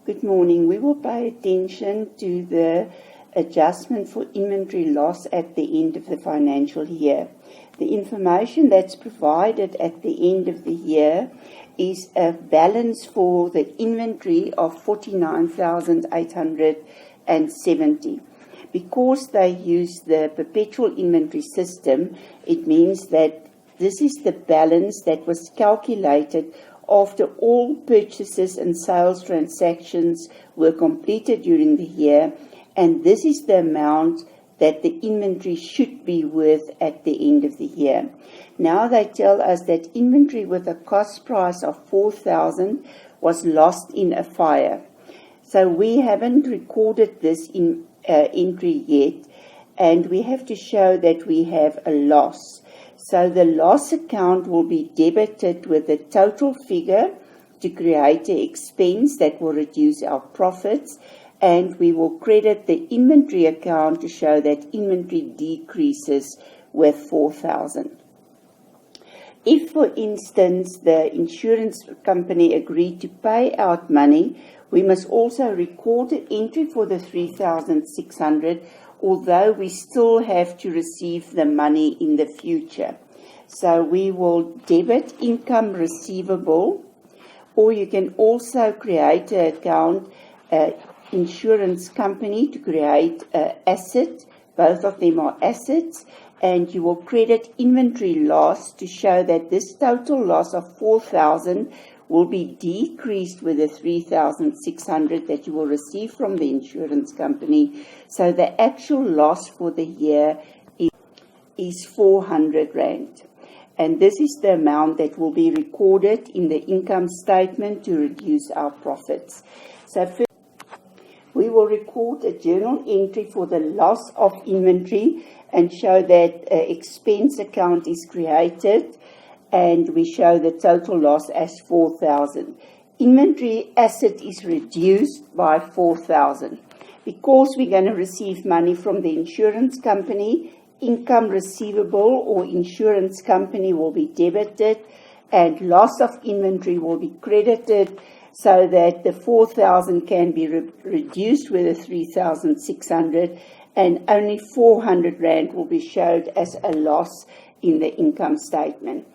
Good morning. We will pay attention to the adjustment for inventory loss at the end of the financial year. The information that's provided at the end of the year is a balance for the inventory of 49,870. Because they use the perpetual inventory system, it means that this is the balance that was calculated after all purchases and sales transactions were completed during the year, and this is the amount that the inventory should be worth at the end of the year. Now they tell us that inventory with a cost price of 4,000 was lost in a fire. So we haven't recorded this in entry yet, and we have to show that we have a loss. So the loss account will be debited with the total figure to create an expense that will reduce our profits, and we will credit the inventory account to show that inventory decreases with 4,000. If, for instance, the insurance company agreed to pay out money, we must also record an entry for the 3,600, although we still have to receive the money in the future. So we will debit income receivable, or you can also create an account, insurance company, to create an asset. Both of them are assets, and you will credit inventory loss to show that this total loss of 4,000 will be decreased with the 3,600 that you will receive from the insurance company. So the actual loss for the year is 400 Rand. And this is the amount that will be recorded in the income statement to reduce our profits. So first, we will record a journal entry for the loss of inventory and show that an expense account is created, and we show the total loss as 4,000. Inventory asset is reduced by 4,000. Because we're going to receive money from the insurance company, income receivable or insurance company will be debited, and loss of inventory will be credited, so that the 4,000 can be reduced with the 3,600, and only 400 Rand will be showed as a loss in the income statement.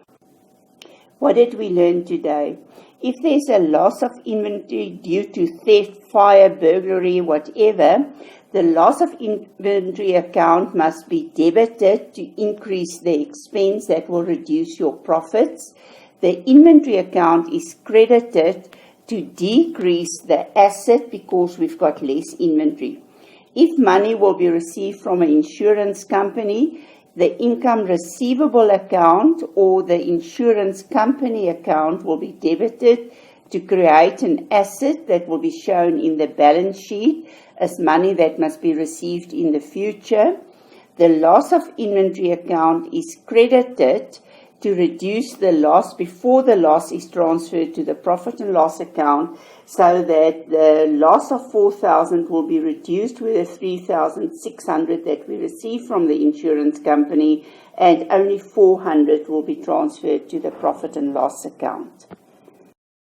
What did we learn today? If there's a loss of inventory due to theft, fire, burglary, whatever, the loss of inventory account must be debited to increase the expense that will reduce your profits. The inventory account is credited to decrease the asset because we've got less inventory. If money will be received from an insurance company, the income receivable account or the insurance company account will be debited to create an asset that will be shown in the balance sheet as money that must be received in the future. The loss of inventory account is credited to reduce the loss before the loss is transferred to the profit and loss account, so that the loss of 4,000 will be reduced with the 3,600 that we receive from the insurance company, and only 400 will be transferred to the profit and loss account.